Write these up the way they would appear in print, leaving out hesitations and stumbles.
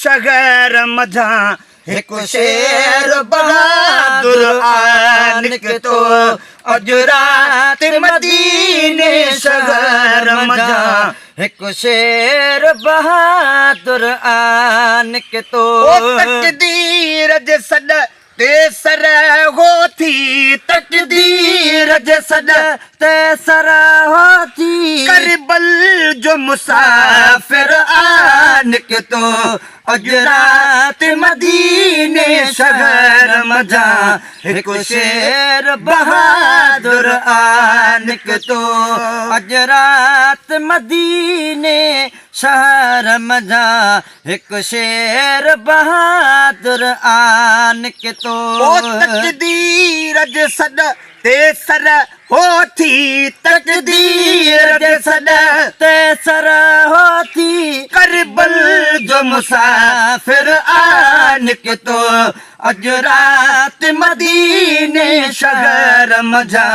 शहर मझा एक शेर बहादुर आन निकतो अज रात मदीने शहर मझा एक शेर बहादुर आन निकतो तकदीर जे सॾ ते सर हो थी तकदीर जे सॾ ते सर हो थी करबल जो मुसाफिर आन निकतो अज रात मदीने शहर मझा एक शेर बहादुर आन निकतो अज रात मदीने शहर मझा एक शेर बहादुर आन निकतो तकदीर जे सॾ ते सर हो थी तकदीर जे सॾ ते सर हो थी करबल जो मुसाफिर आन निकतो अज रात मदीने शहर मझा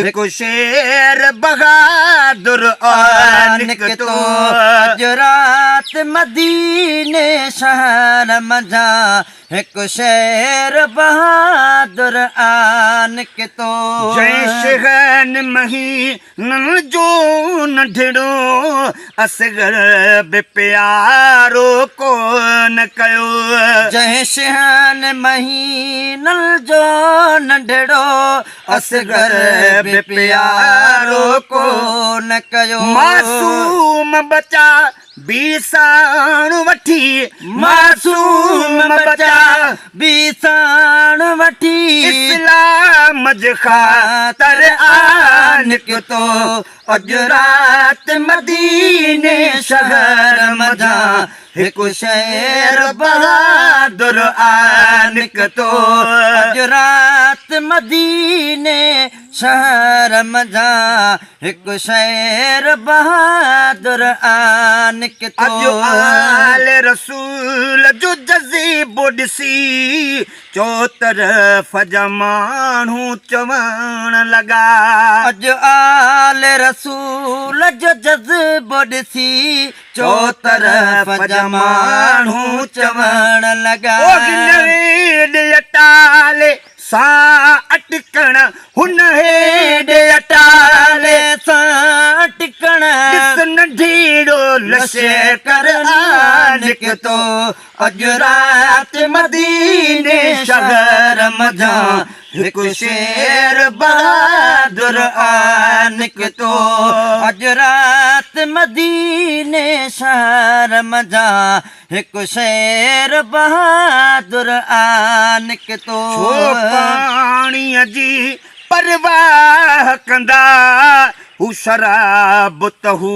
एक शेर बहादुर आन निकतो अज रात मदीने शहर मझा एक शेर बहादुर आन निकतो जय शहन महीनन जो नंढड़ो असगर बि प्यारो कोन कयो जय शहन महीनन जो नंढड़ो असगर बि प्यारो कोन कयो मासूम बचा बीसाण वठी मासूम बचा बीसाण वठी इस्लाम जे ख़ातिर आन निकतो अज रात मदीने शहर मझा एक शेर बहादुर आन निकतो अज रात मदीने शहर मझा एक शेर बहादुर आन निकतो अज आल रसूल जो जज़ीबो ॾिसी चो तरफ़ जा माण्हू चवण लॻा अज आल रसूल जो जज़्बो ॾिसी चो तरफ़ जा माण्हू चवण लॻा अटाले सां अटकण हुन हेॾे अटाले सां अटकण नंढीड़ो लश्कर आन निकतो अज रात मदीने शहर मझा एक शेर बहादुर आन निकतो अज रात मदीने शहर मझा एक शेर बहादुर आन निकतो पाणीअ जी परवाह कंदा हू शराब त हू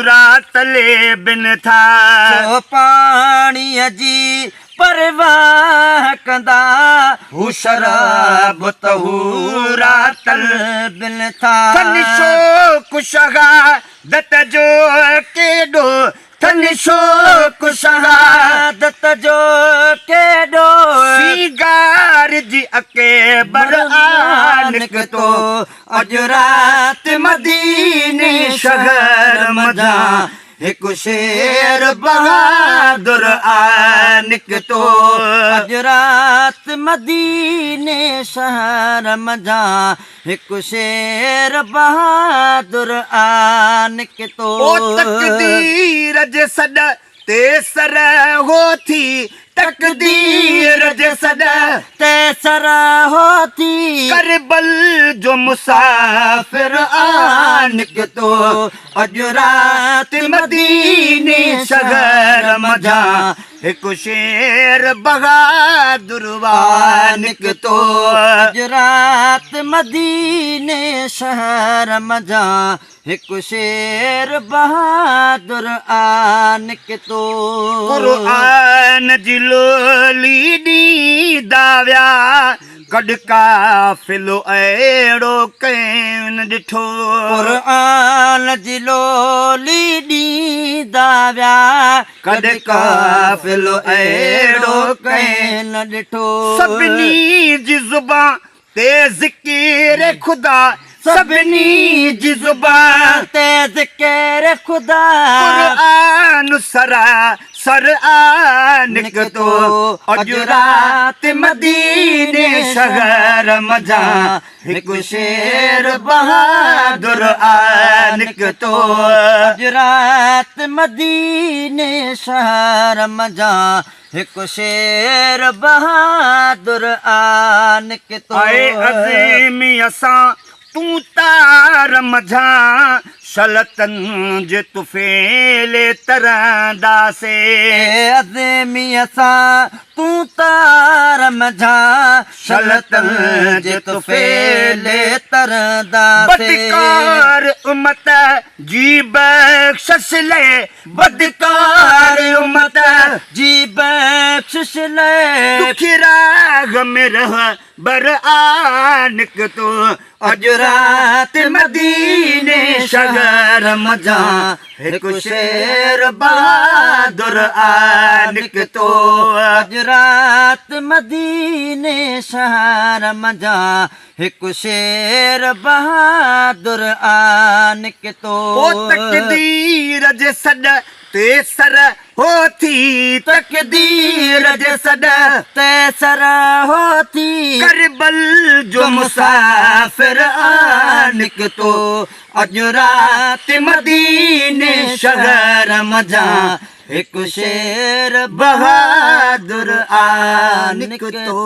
रात ले बिन था पाणीअ जी परवाह कंदा हू शराब त हू रात बिन था शोक शहादत जो केॾो थन शोक शहादत जो केॾो सीगार जी अकेबर आन निकतो अज रात मदीने शहर मझा एक शेर बहादुर आन निकतो अज रात मदीने शहर मझा एक शेर बहादुर आन निकतो तकदीर जे सॾ ते सर हो थी तकदीर जे सॾ ते सर हो थी करबल जो मुसाफिर आन निकतो अज रात मदीने शहर मझा एक शेर बहादुर आन निकतो अज रात मदीने शहर मझा एक शेर बहादुर आन निकतो क़ुर्आन जी लोली ॾींदा विया कॾ काफ़िलो अहिड़ो कैन ॾिठो क़ुर्आन जी लोली ॾींदा विया कॾ काफ़िलो अहिड़ो कैन ॾिठो सभिनी जी ज़ुबान ते ज़िकिर ख़ुदा सभिनी जी ज़ुबान ते ज़िकिर ख़ुदा क़ुर्आन मैनू सरा सर आ निकतो अज रात मदीने शहर मजा हिकु शेर बहादुर आ निकतो अज रात मदीने शहर मजा हिकु शेर बहादुर आ निकतो आए अज़ीमी असां तू तार मझा शलतन जे तुफेले तरंदा से अज़ीमी असां तू तार मझा शलतन जे तुफेले तरंदा से बदकार उम्मत जी बख्शिश ले बदकार उम्मत जी बख्शिश ले दुखी राग में रह बर आ निकतो अज रात मदीने शहर मजा हिकु शेर बहादुर आ निकतो अज रात मदीने शहर मजा हिकु शेर बहादुर आ निकतो ओ तकदीर जे सॾ ते सर होती तकदीर जे सॾ ते सर होती करबल जो मुसाफिर आ निकतो अज रात मदीने शहर मजा हिकु शेर बहादुर आ निकतो